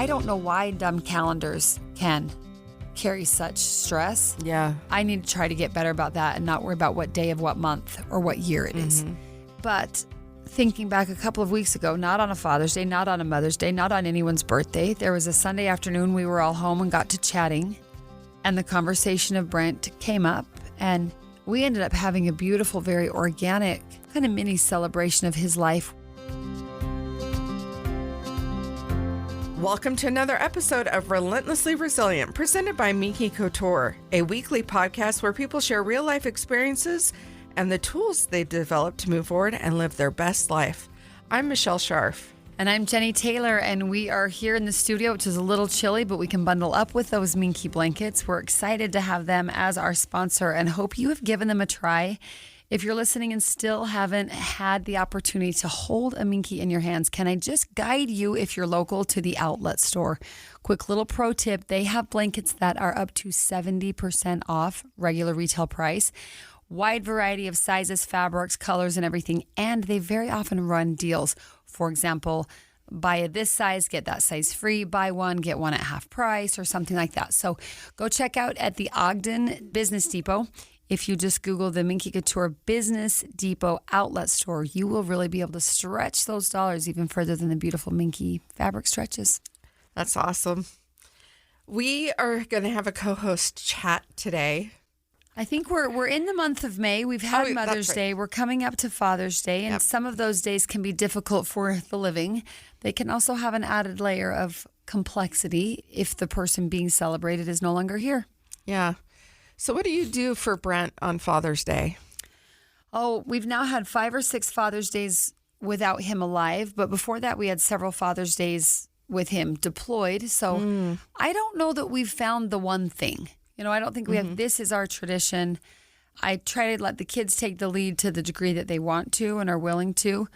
I don't know why dumb calendars can carry such stress. Yeah. I need to try to get better about that and not worry about what day of what month or what year it is. But thinking back a couple of weeks ago, not on a Father's Day, not on a Mother's Day, not on anyone's birthday, there was a Sunday afternoon we were all home and got to chatting, and the conversation of Brent came up, and we ended up having a beautiful, very organic kind of mini celebration of his life. Welcome to another episode of Relentlessly Resilient, presented by Miki Couture, a weekly podcast where people share real-life experiences and the tools they've developed to move forward and live their best life. I'm Michelle Scharf. And I'm Jennie Taylor, and we are here in the studio, which is a little chilly, but we can bundle up with those Minky blankets. We're excited to have them as our sponsor and hope you have given them a try. If you're listening and still haven't had the opportunity to hold a Minky in your hands, can I just guide you, if you're local, to the outlet store? Quick little pro tip, they have blankets that are up to 70% off regular retail price. Wide variety of sizes, fabrics, colors, and everything. And they very often run deals. For example, buy this size, get that size free. Buy one, get one at half price or something like that. So go check out at the Ogden Business Depot. If you just Google the Minky Couture Business Depot outlet store, you will really be able to stretch those dollars even further than the beautiful Minky fabric stretches. That's awesome. We are going to have a co-host chat today. I think we're in the month of May. We've had Mother's Day. We're coming up to Father's Day, and some of those days can be difficult for the living. They can also have an added layer of complexity if the person being celebrated is no longer here. Yeah. So what do you do for Brent on Father's Day? Oh, we've now had 5 or 6 Father's Days without him alive, but before that we had several Father's Days with him deployed. So I don't know that we've found the one thing. You know, I don't think we have, this is our tradition. I try to let the kids take the lead to the degree that they want to and are willing to.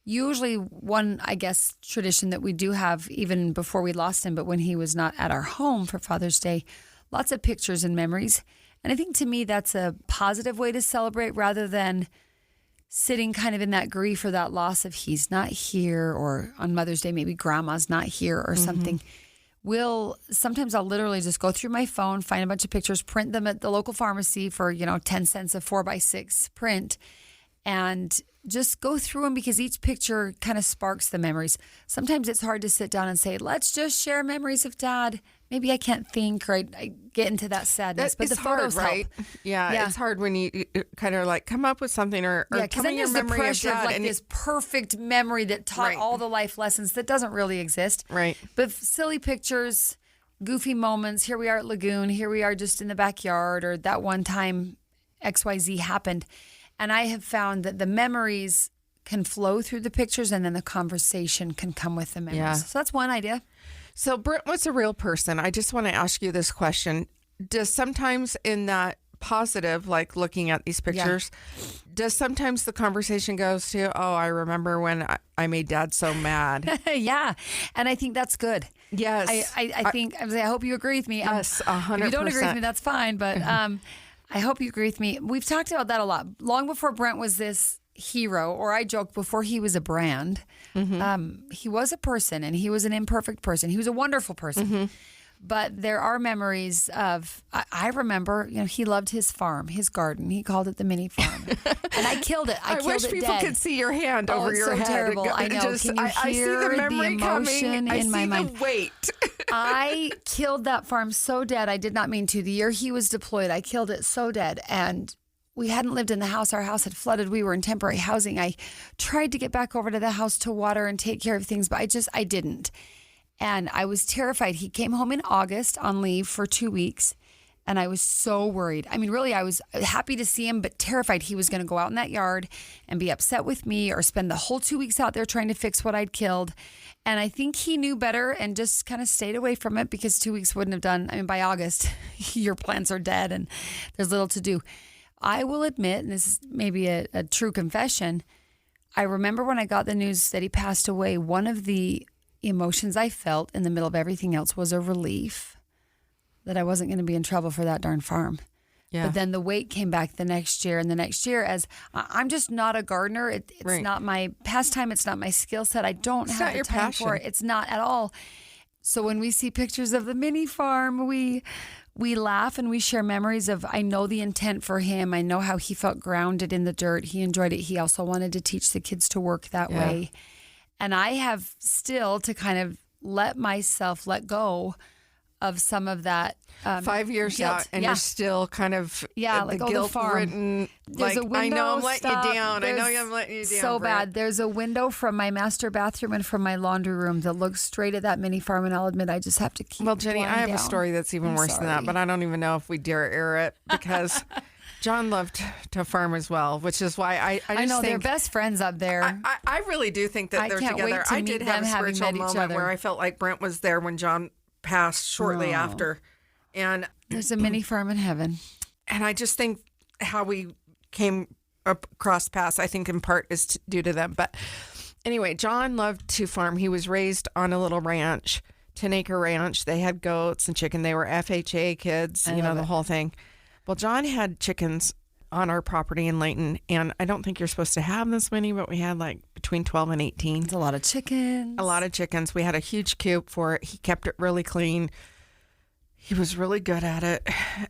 Usually one, I guess, tradition that we do have even before we lost him, but when he was not at our home for Father's Day, lots of pictures and memories. And I think to me that's a positive way to celebrate rather than sitting kind of in that grief or that loss of he's not here, or on Mother's Day maybe grandma's not here or something. Sometimes I'll literally just go through my phone, find a bunch of pictures, print them at the local pharmacy for, 10 cents a 4x6 print, and just go through them because each picture kind of sparks the memories. Sometimes it's hard to sit down and say, let's just share memories of Dad. Maybe I can't think, or I get into that sadness. But the photos hard, right? help. Yeah, it's hard when you kind of like come up with something or tell me your memory the pressure of Dad. Of like this perfect memory that taught all the life lessons that doesn't really exist. Right. But silly pictures, goofy moments. Here we are at Lagoon. Here we are just in the backyard, or that one time XYZ happened. And I have found that the memories can flow through the pictures, and then the conversation can come with the memories. Yeah. So that's one idea. So Brent was a real person. I just want to ask you this question. Does sometimes in that positive, like looking at these pictures, does sometimes the conversation goes to, oh, I remember when I made Dad so mad? Yeah. And I think that's good. Yes. I hope you agree with me. Yes, 100%. If you don't agree with me, that's fine. But I hope you agree with me. We've talked about that a lot. Long before Brent was this hero, or I joke before he was a brand, he was a person, and he was an imperfect person. He was a wonderful person. But there are memories of, I remember, he loved his farm, his garden. He called it the mini farm. And I killed it. I wish people could see your hand over your head. Oh, it's so terrible. I know. Can you I see hear the memory emotion coming. in my mind? I see the weight. I killed that farm so dead. I did not mean to. The year he was deployed, I killed it so dead. And we hadn't lived in the house. Our house had flooded. We were in temporary housing. I tried to get back over to the house to water and take care of things, but I didn't. And I was terrified. He came home in August on leave for 2 weeks, and I was so worried. I mean, really, I was happy to see him, but terrified he was going to go out in that yard and be upset with me, or spend the whole 2 weeks out there trying to fix what I'd killed. And I think he knew better and just kind of stayed away from it, because 2 weeks wouldn't have done. I mean, by August, your plants are dead and there's little to do. I will admit, and this is maybe a true confession, I remember when I got the news that he passed away, one of the emotions I felt in the middle of everything else was a relief that I wasn't going to be in trouble for that darn farm. Yeah. But then the weight came back the next year and the next year, as I'm just not a gardener. It's not my pastime. It's not my skill set. I don't have the time for it. It's not at all. So when we see pictures of the mini farm, we laugh and we share memories of, I know the intent for him. I know how he felt grounded in the dirt. He enjoyed it. He also wanted to teach the kids to work that way. And I have still to kind of let myself let go of some of that 5 years guilt. out, and you're still kind of like, the the guilt-ridden. There's Like, a window. I know I'm letting Stop. you down. I know There's I'm letting you down. So Brent. bad. There's a window from my master bathroom and from my laundry room that looks straight at that mini farm, and I'll admit I just have to keep. Well, Jennie, I blind have a down. story that's even I'm worse than that, sorry. but I don't even know if we dare air it because John loved to farm as well, which is why I just I know they're think best friends up there. I really do think that I they're can't together. wait to I meet did have them a having spiritual met each moment other. where I felt like Brent was there when John passed shortly after. And There's a mini farm in heaven. And I just think how we came across paths, I think in part is due to them. But anyway, John loved to farm. He was raised on a little ranch, 10-acre ranch. They had goats and chicken. They were FHA kids, the whole thing. Well, John had chickens on our property in Layton. And I don't think you're supposed to have this many, but we had like between 12 and 18. It's a lot of chickens. A lot of chickens. We had a huge coop for it. He kept it really clean. He was really good at it.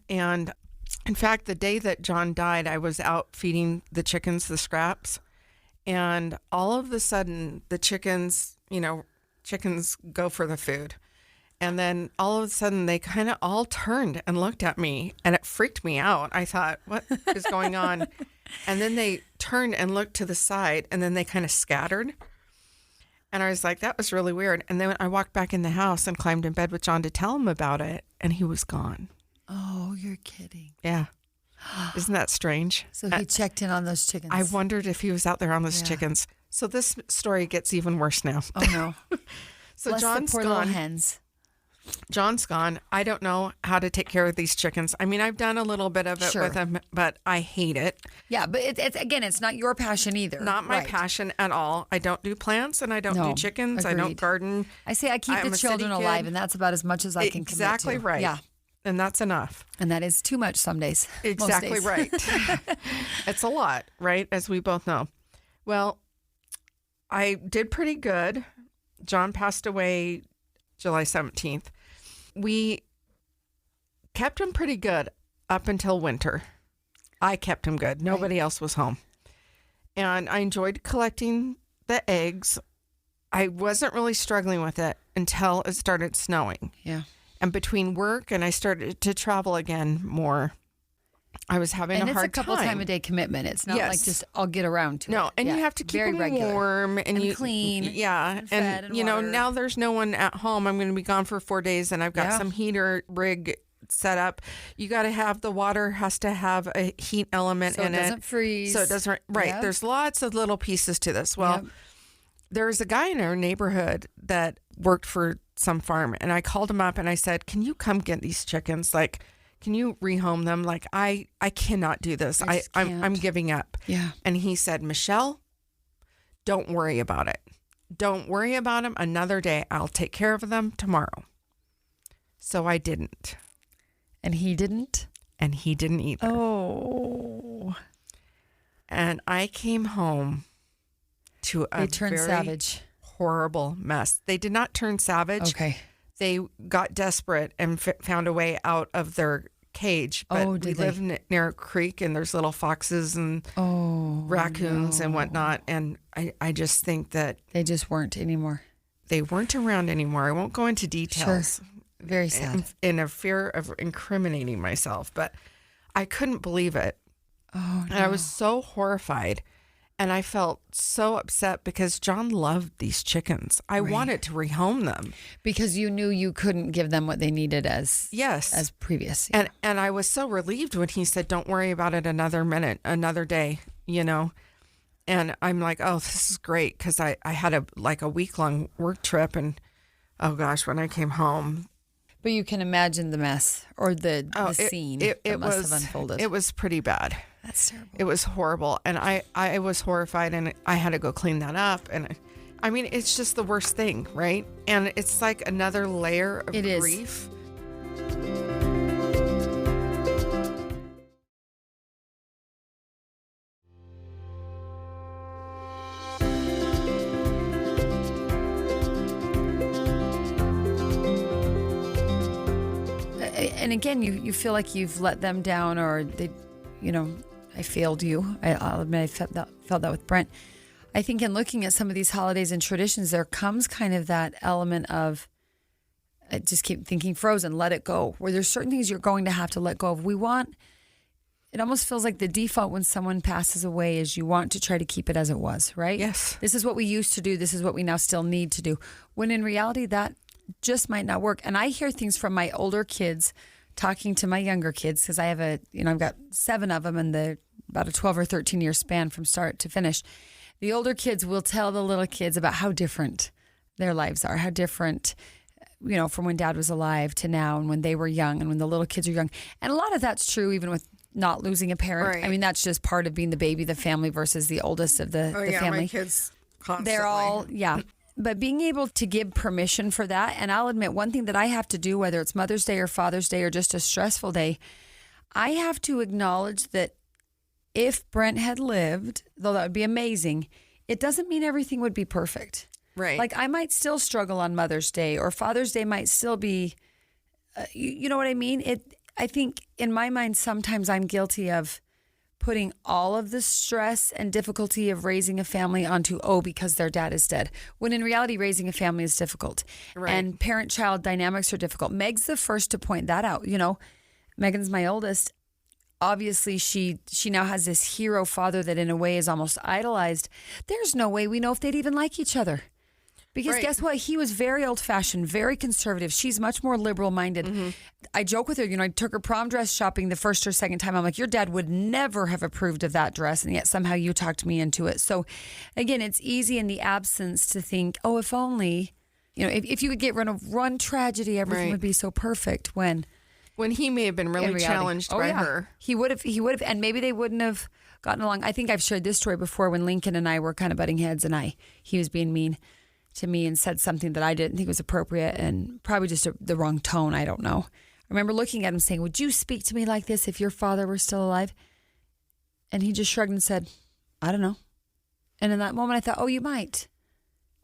And in fact, the day that John died, I was out feeding the chickens the scraps. And all of a sudden, the chickens go for the food. And then all of a sudden, they kind of all turned and looked at me. And it freaked me out. I thought, what is going on? And then they turned and looked to the side. And then they kind of scattered. And I was like, that was really weird. And then I walked back in the house and climbed in bed with John to tell him about it. And he was gone. Oh, you're kidding. Yeah. Isn't that strange? So he checked in on those chickens. I wondered if he was out there on those chickens. So this story gets even worse now. Oh, no. So Bless John's the poor gone. little hens. John's gone. I don't know how to take care of these chickens. I mean, I've done a little bit of it Sure. with them, but I hate it. Yeah, but it's not your passion either. Not my Right. passion at all. I don't do plants and I don't No, do chickens. I don't agreed. garden. I say I keep I'm the a city children kid. alive, and that's about as much as I can commit Exactly to. right. Yeah, And that's enough. and that is too much some days. Most Exactly days. right. It's a lot, right? As we both know. Well, I did pretty good. John passed away July 17th. We kept him pretty good up until winter. I kept him good. Nobody else was home. And I enjoyed collecting the eggs. I wasn't really struggling with it until it started snowing. Yeah. And between work and I started to travel again more, I was having And a it's a hard couple time. time a day commitment. It's not Yes. like just I'll get around to it. No, and Yeah, you have to keep very them regular. warm and you clean Yeah, and fed and watered. now there's no one at home. I'm going to be gone for 4 days, and I've got Yeah. some heater rig set up. You got to have the water has to have a heat element So in it doesn't freeze. So it doesn't. Right. Yep. There's lots of little pieces to this. Well, Yep. there's a guy in our neighborhood that worked for some farm, and I called him up and I said, "Can you come get these chickens? Like, can you rehome them? Like, I cannot do this. I just I'm can't." giving up." Yeah. And he said, "Michelle, don't worry about it. Don't worry about them. Another day, I'll take care of them tomorrow." So I didn't, And he didn't? and he didn't either. Oh. And I came home to a They turned very savage. horrible mess. They did not turn savage. Okay. They got desperate and found a way out of their cage. But Oh, we did they? live near a creek, and there's little foxes and raccoons and whatnot. And I just think that They just weren't anymore. they weren't around anymore. I won't go into details Very sad. in a fear of incriminating myself, but I couldn't believe it. Oh, And I was so horrified. And I felt so upset because John loved these chickens. I wanted to rehome them. because you knew you couldn't give them what they needed as Yes. previous. And I was so relieved when he said, "Don't worry about it another minute, another day," And I'm like, oh, this is great. Because I had a week-long work trip. And, oh, gosh, when I came home. But you can imagine the mess or the scene It that must was, have unfolded. It was pretty bad. That's terrible. It was horrible. And I was horrified, and I had to go clean that up. And I mean, it's just the worst thing, right? And it's like another layer of It is. grief. and again, you feel like you've let them down, or they, I failed you. I'll admit I felt that with Brent. I think in looking at some of these holidays and traditions, there comes kind of that element of, I just keep thinking Frozen, let it go, where there's certain things you're going to have to let go of. It almost feels like the default when someone passes away is you want to try to keep it as it was, right? Yes. This is what we used to do. This is what we now still need to do. When in reality, that just might not work. And I hear things from my older kids talking to my younger kids, because I have I've got 7 of them, and they're about a 12 or 13 year span from start to finish. The older kids will tell the little kids about how different their lives are, how different, from when Dad was alive to now, and when they were young and when the little kids are young. And a lot of that's true even with not losing a parent. Right. I mean, that's just part of being the baby of the family versus the oldest of the family. My kids constantly. They're all, But being able to give permission for that, and I'll admit one thing that I have to do, whether it's Mother's Day or Father's Day or just a stressful day, I have to acknowledge that if Brent had lived, though that would be amazing, it doesn't mean everything would be perfect. Right. Like I might still struggle on Mother's Day, or Father's Day might still be, you know what I mean? I think in my mind, sometimes I'm guilty of putting all of the stress and difficulty of raising a family onto, because their dad is dead. When in reality, raising a family is difficult. Right. And parent-child dynamics are difficult. Meg's the first to point that out. Megan's my oldest. Obviously, she now has this hero father that in a way is almost idolized. There's no way we know if they'd even like each other. Because Right. guess what? He was very old-fashioned, very conservative. She's much more liberal-minded. Mm-hmm. I joke with her, I took her prom dress shopping the first or second time. I'm like, your dad would never have approved of that dress, and yet somehow you talked me into it. So, again, it's easy in the absence to think, if only, if you could get rid of one tragedy, everything Right. would be so perfect when he may have been really reality. challenged by her. He would have, and maybe they wouldn't have gotten along. I think I've shared this story before when Lincoln and I were kind of butting heads, and he was being mean to me and said something that I didn't think was appropriate, and probably just the wrong tone. I don't know. I remember looking at him saying, would you speak to me like this if your father were still alive? And he just shrugged and said, I don't know. And in that moment I thought, you might.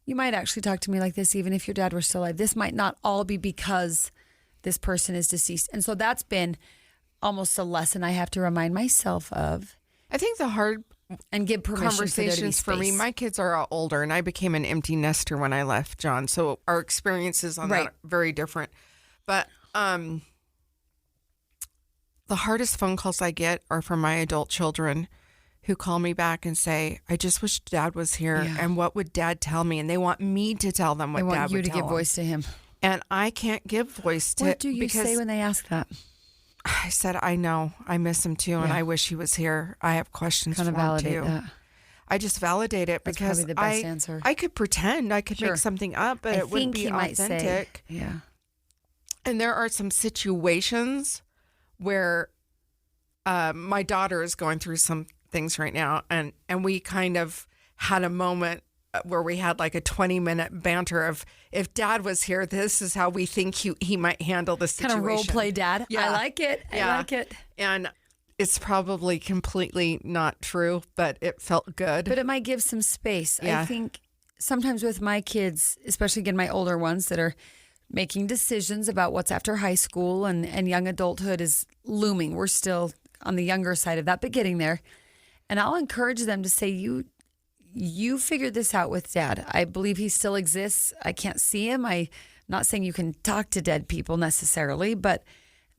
You might actually talk to me like this even if your dad were still alive. This might not all be because this person is deceased. And so that's been almost a lesson I have to remind myself of. I think the hard and give permission conversations for me. My kids are all older, and I became an empty nester when I left John. So our experiences on that are very different. But the hardest phone calls I get are from my adult children who call me back and say, I just wish Dad was here. Yeah. And what would Dad tell me? And they want me to tell them what Dad would tell them. They want you to give voice to him. And I can't give voice to him. What do you say when they ask that? I said, I know. I miss him too, and I wish he was here. I have questions for him too. Validate that. I just validate it That's because probably the best answer. I could pretend, I could make something up, but it wouldn't be authentic. Might say, And there are some situations where my daughter is going through some things right now, and we kind of had a moment where we had like a 20-minute banter of, if Dad was here, this is how we think he might handle the situation. Kind of role play Dad. Yeah. I like it. I like it. And it's probably completely not true, but it felt good. But it might give some space. Yeah. I think sometimes with my kids, especially again my older ones that are making decisions about what's after high school and young adulthood is looming. We're still on the younger side of that, but getting there. And I'll encourage them to say, you figured this out with Dad. I believe he still exists. I can't see him. I'm not saying you can talk to dead people necessarily, but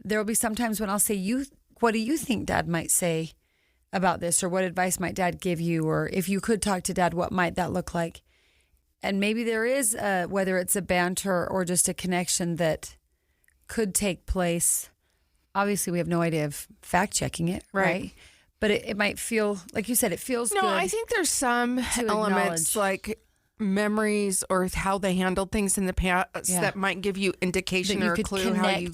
there will be some times when I'll say, what do you think Dad might say about this? Or what advice might Dad give you? Or if you could talk to Dad, what might that look like? And maybe there is, whether it's a banter or just a connection that could take place. Obviously, we have no idea of fact checking it, right? But it might feel, like you said, it feels good. No, I think there's some elements like memories or how they handled things in the past that might give you indication or a clue how you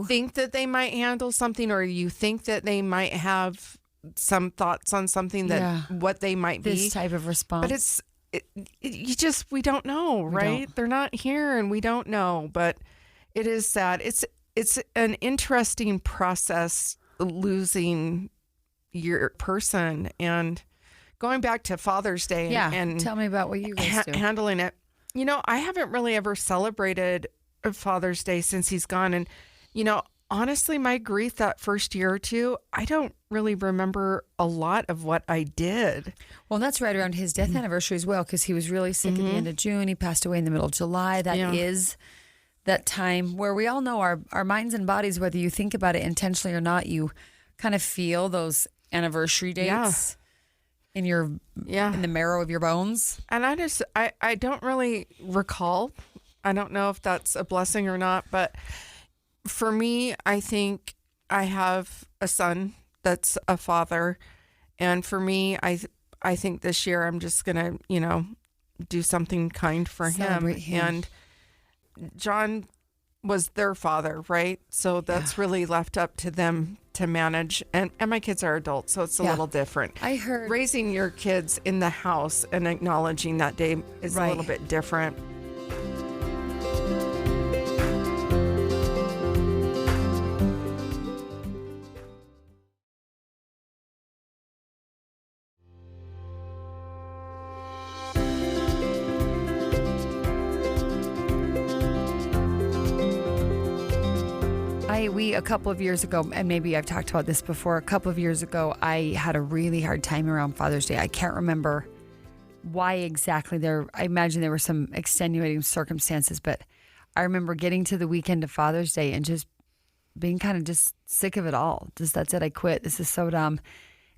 think that they might handle something, or you think that they might have some thoughts on something that what they might be. This type of response. But we don't know, right? They're not here and we don't know, but it is sad. It's an interesting process, losing your person. And going back to Father's Day and tell me about what you guys do. Handling it. I haven't really ever celebrated Father's Day since he's gone. And, honestly, my grief that first year or two, I don't really remember a lot of what I did. Well, that's right around his death anniversary as well, because he was really sick at the end of June. He passed away in the middle of July. That is that time where we all know our minds and bodies, whether you think about it intentionally or not, you kind of feel those anniversary dates in your in the marrow of your bones. And I don't really recall. I don't know if that's a blessing or not, but for me, I think I have a son that's a father. And for me, I think this year I'm just going to, do something kind for him. And John was their father, right? So that's really left up to them to manage. And my kids are adults, so it's a little different. I heard raising your kids in the house and acknowledging that day is a little bit different. a couple of years ago, and maybe I've talked about this before, a couple of years ago, I had a really hard time around Father's Day. I can't remember why exactly I imagine there were some extenuating circumstances, but I remember getting to the weekend of Father's Day and just being kind of just sick of it all. Just, that's it, I quit. This is so dumb.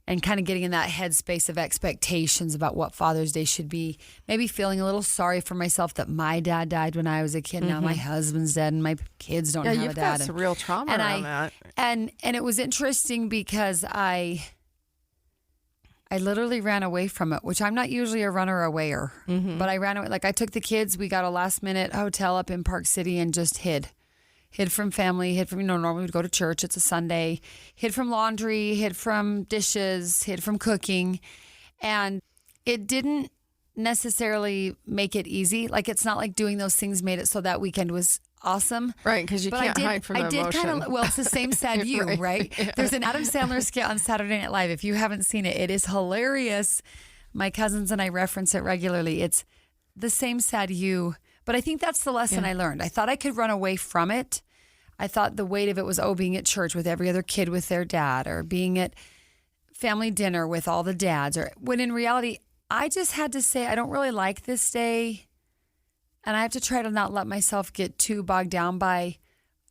And kind of getting in that headspace of expectations about what Father's Day should be. Maybe feeling a little sorry for myself that my dad died when I was a kid. Now my husband's dead and my kids don't have a dad. You've got some real trauma around that. And it was interesting because I literally ran away from it, which I'm not usually a runner awayer. But I ran away. Like, I took the kids. We got a last minute hotel up in Park City and just hid from family, hid from, normally we'd go to church. It's a Sunday. Hid from laundry, hid from dishes, hid from cooking. And it didn't necessarily make it easy. Like, it's not like doing those things made it so that weekend was awesome. Right, because you can't hide from emotion. I did kind of, well, it's the same sad you, right? Yeah. There's an Adam Sandler skit on Saturday Night Live. If you haven't seen it, it is hilarious. My cousins and I reference it regularly. It's the same sad you. But I think that's the lesson I learned. I thought I could run away from it. I thought the weight of it was, being at church with every other kid with their dad, or being at family dinner with all the dads, or when in reality, I just had to say, I don't really like this day. And I have to try to not let myself get too bogged down by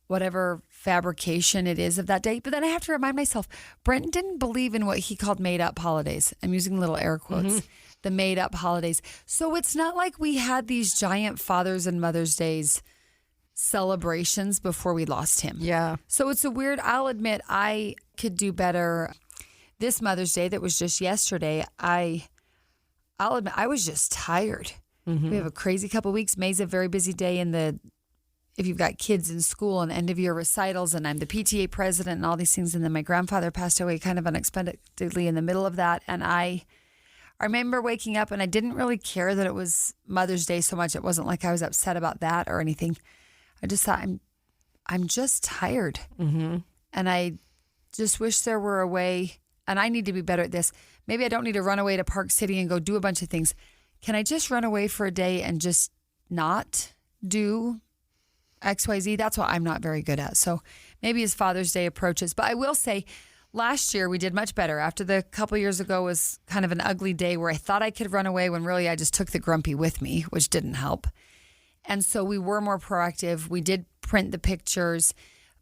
whatever fabrication it is of that day. But then I have to remind myself, Brent didn't believe in what he called made up holidays. I'm using little air quotes, the made up holidays. So it's not like we had these giant Father's and Mother's Days celebrations before we lost him. Yeah. So it's I'll admit I could do better. This Mother's Day that was just yesterday, I'll admit I was just tired. We have a crazy couple of weeks. May's a very busy day if you've got kids in school and end of year recitals, and I'm the PTA president and all these things. And then my grandfather passed away kind of unexpectedly in the middle of that. And I remember waking up and I didn't really care that it was Mother's Day so much. It wasn't like I was upset about that or anything. I just thought I'm just tired. And I just wish there were a way, and I need to be better at this. Maybe I don't need to run away to Park City and go do a bunch of things. Can I just run away for a day and just not do XYZ? That's what I'm not very good at. So maybe as Father's Day approaches, but I will say last year we did much better. After the couple years ago was kind of an ugly day where I thought I could run away when really I just took the grumpy with me, which didn't help. And so we were more proactive. We did print the pictures,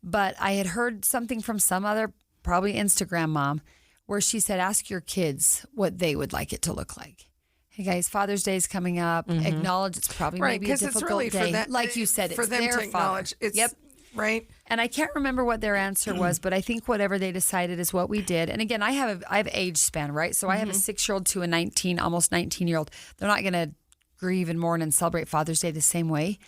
but I had heard something from some other, probably Instagram mom, where she said, ask your kids what they would like it to look like. Hey guys, Father's Day is coming up. Acknowledge it's probably maybe a difficult really day. Like you said, for it's them their to acknowledge. father. It's, right. And I can't remember what their answer was, but I think whatever they decided is what we did. And again, I have age span, right? So I have a 6-year-old to a almost 19-year-old. They're not going to grieve and mourn and celebrate Father's Day the same way.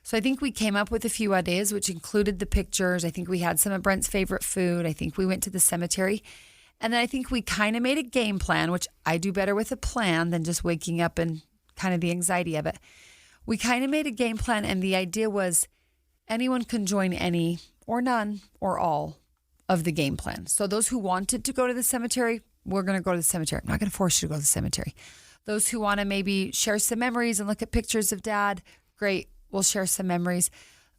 So I think we came up with a few ideas, which included the pictures. I think we had some of Brent's favorite food. I think we went to the cemetery. And then I think we kind of made a game plan, which I do better with a plan than just waking up and kind of the anxiety of it. We kind of made a game plan, and the idea was anyone can join any or none or all of the game plan. So those who wanted to go to the cemetery, we're going to go to the cemetery. I'm not going to force you to go to the cemetery. Those who want to maybe share some memories and look at pictures of Dad, great, we'll share some memories.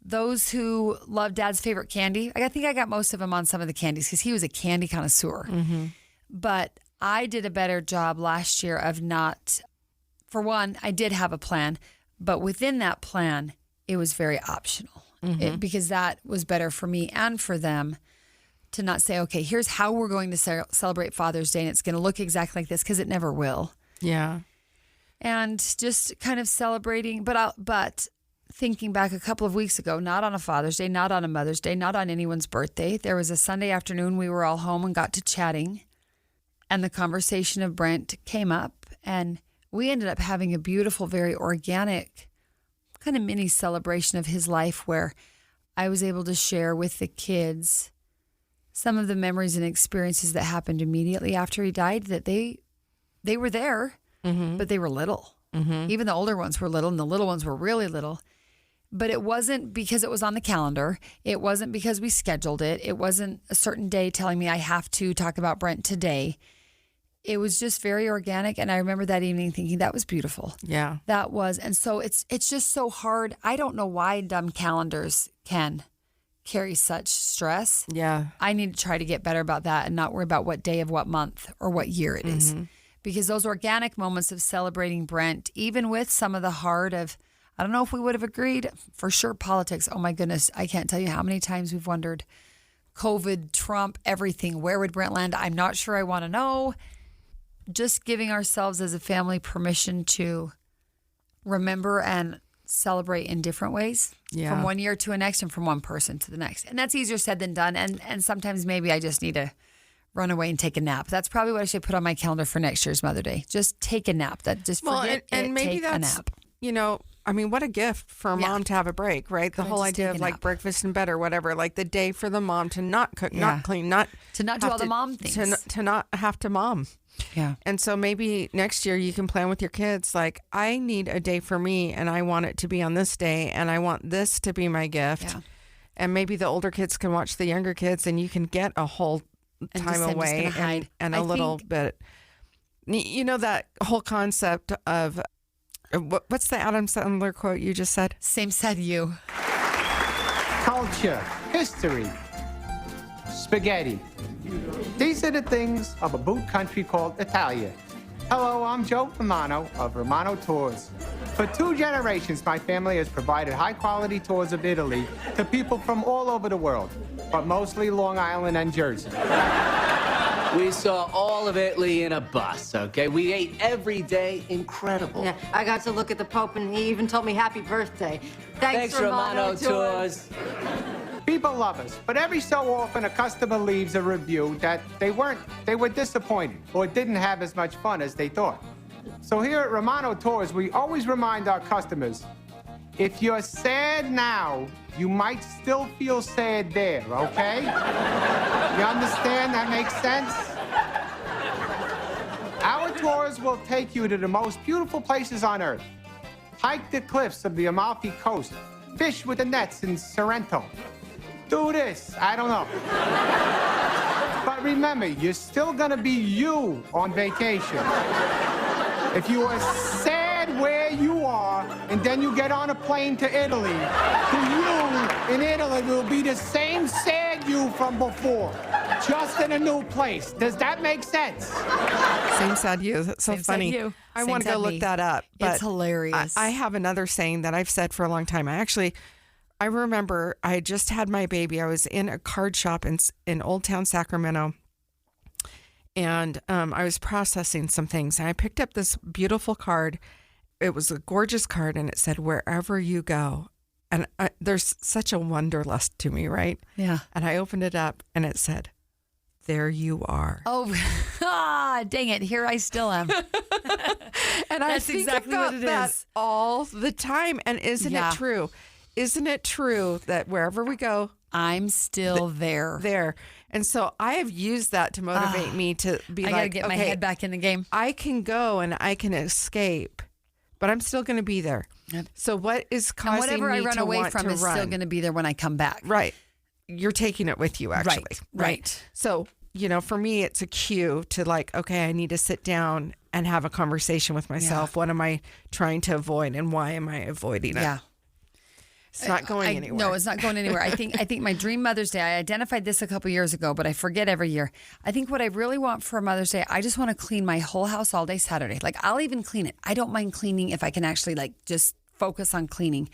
those who love Dad's favorite candy, I think I got most of him on some of the candies because he was a candy connoisseur. But I did a better job last year of not, for one, I did have a plan, but within that plan, it was very optional because that was better for me and for them to not say, okay, here's how we're going to celebrate Father's Day and it's going to look exactly like this, because it never will. Yeah. And just kind of celebrating, but thinking back a couple of weeks ago, not on a Father's Day, not on a Mother's Day, not on anyone's birthday. There was a Sunday afternoon, we were all home and got to chatting, and the conversation of Brent came up, and we ended up having a beautiful, very organic kind of mini celebration of his life where I was able to share with the kids some of the memories and experiences that happened immediately after he died, that they were there, but they were little. Even the older ones were little, and the little ones were really little. But it wasn't because it was on the calendar. It wasn't because we scheduled it. It wasn't a certain day telling me I have to talk about Brent today. It was just very organic. And I remember that evening thinking that was beautiful. Yeah. That was. And so it's just so hard. I don't know why dumb calendars can carry such stress. Yeah. I need to try to get better about that and not worry about what day of what month or what year it is. Because those organic moments of celebrating Brent, even with some of the hard of, I don't know if we would have agreed, for sure, politics. Oh my goodness. I can't tell you how many times we've wondered, COVID, Trump, everything, where would Brent land? I'm not sure I want to know. Just giving ourselves as a family permission to remember and celebrate in different ways from one year to the next and from one person to the next. And that's easier said than done. And sometimes maybe I just need to run away and take a nap. That's probably what I should put on my calendar for next year's Mother Day. Just take a nap. That just forget and maybe take that's, a nap. You know, I mean, what a gift for a mom to have a break, right? The whole idea of like breakfast in bed or whatever, like the day for the mom to not cook, not clean, to not do all the mom things. To not have to mom. Yeah. And so maybe next year you can plan with your kids, like, I need a day for me and I want it to be on this day and I want this to be my gift. Yeah. And maybe the older kids can watch the younger kids and you can get a whole time away and a little bit. You know, that whole concept of, what's the Adam Sandler quote you just said? Same said you. Culture, history, spaghetti. These are the things of a boot country called Italia. Hello, I'm Joe Romano of Romano Tours. For 2 generations, my family has provided high-quality tours of Italy to people from all over the world, but mostly Long Island and Jersey. We saw all of Italy in a bus, okay? We ate every day. Incredible. Yeah, I got to look at the Pope, and he even told me happy birthday. Thanks Romano Tours. People love us, but every so often a customer leaves a review that they were disappointed or didn't have as much fun as they thought. So here at Romano Tours, we always remind our customers, if you're sad now, you might still feel sad there, okay? You understand? That makes sense? Our tours will take you to the most beautiful places on earth. Hike the cliffs of the Amalfi Coast. Fish with the nets in Sorrento. Do this, I don't know. But remember, you're still gonna be you on vacation. If you are sad where you are, and then you get on a plane to Italy, the you in Italy will be the same sad you from before, just in a new place. Does that make sense? Same sad you. That's so funny. I want to go look that up. But it's hilarious. I have another saying that I've said for a long time. I remember I had just had my baby. I was in a card shop in Old Town Sacramento, and I was processing some things. And I picked up this beautiful card. It was a gorgeous card, and it said, "Wherever you go." And there's such a wanderlust to me, right? Yeah. And I opened it up, and it said, "There you are." Oh, dang it. Here I still am. And I think exactly about what it that is all the time. And isn't it true? Isn't it true that wherever we go, I'm still there. There. And so I have used that to motivate me to be I gotta get my head back in the game. I can go and I can escape, but I'm still going to be there. Yep. So what is causing me to want to run? Whatever I run away from is still going to be there when I come back. Right. You're taking it with you, actually. Right. So, you know, for me, it's a cue to like, okay, I need to sit down and have a conversation with myself. Yeah. What am I trying to avoid and why am I avoiding it? Yeah. It's not going anywhere. No, it's not going anywhere. I think my dream Mother's Day, I identified this a couple years ago, but I forget every year. I think what I really want for Mother's Day, I just want to clean my whole house all day Saturday. Like, I'll even clean it. I don't mind cleaning if I can actually just focus on cleaning.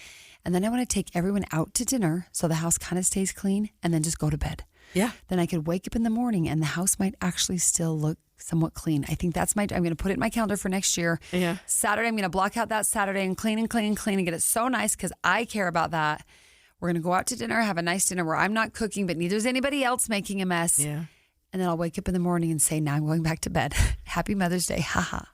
And then I want to take everyone out to dinner so the house kind of stays clean and then just go to bed. Yeah. Then I could wake up in the morning and the house might actually still look somewhat clean. I think I'm going to put it in my calendar for next year. Yeah. Saturday, I'm going to block out that Saturday and clean and get it so nice because I care about that. We're going to go out to dinner, have a nice dinner where I'm not cooking, but neither is anybody else making a mess. Yeah. And then I'll wake up in the morning and say, now I'm going back to bed. Happy Mother's Day. Haha.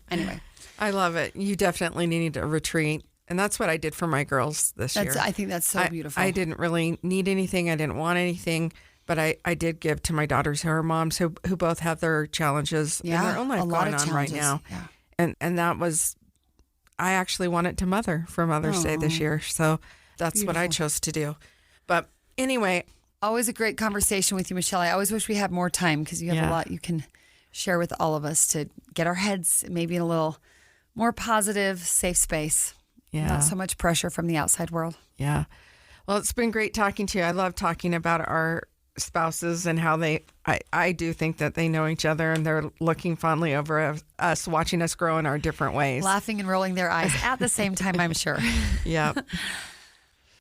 Anyway. I love it. You definitely need a retreat. And that's what I did for my girls this year. I think that's so beautiful. I didn't really need anything. I didn't want anything. But I did give to my daughters who are moms who both have their challenges in their own life going on right now. Yeah. And that was, I actually wanted to mother for Mother's Day this year. So that's what I chose to do. But anyway. Always a great conversation with you, Michelle. I always wish we had more time because you have a lot you can share with all of us to get our heads maybe in a little more positive, safe space. Yeah. Not so much pressure from the outside world. Yeah. Well, it's been great talking to you. I love talking about our spouses and how I do think that they know each other and they're looking fondly over us, watching us grow in our different ways. Laughing and rolling their eyes at the same time, I'm sure. Yeah.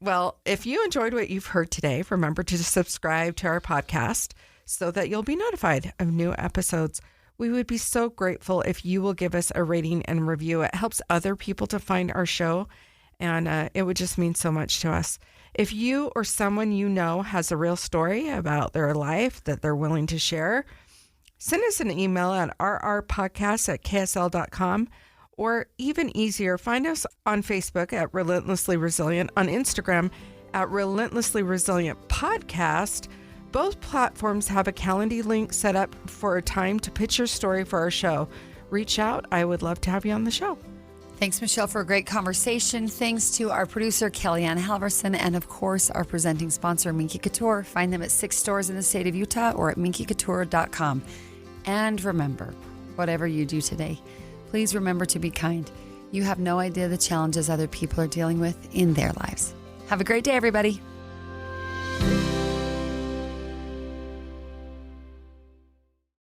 Well, if you enjoyed what you've heard today, remember to subscribe to our podcast so that you'll be notified of new episodes. We would be so grateful if you will give us a rating and review. It helps other people to find our show, and it would just mean so much to us. If you or someone you know has a real story about their life that they're willing to share, send us an email at rrpodcast@ksl.com, or even easier, find us on Facebook at Relentlessly Resilient, on Instagram at Relentlessly Resilient Podcast. Both platforms have a Calendly link set up for a time to pitch your story for our show. Reach out. I would love to have you on the show. Thanks, Michelle, for a great conversation. Thanks to our producer, Kellyanne Halverson, and of course, our presenting sponsor, Minky Couture. Find them at 6 stores in the state of Utah or at minkycouture.com. And remember, whatever you do today, please remember to be kind. You have no idea the challenges other people are dealing with in their lives. Have a great day, everybody.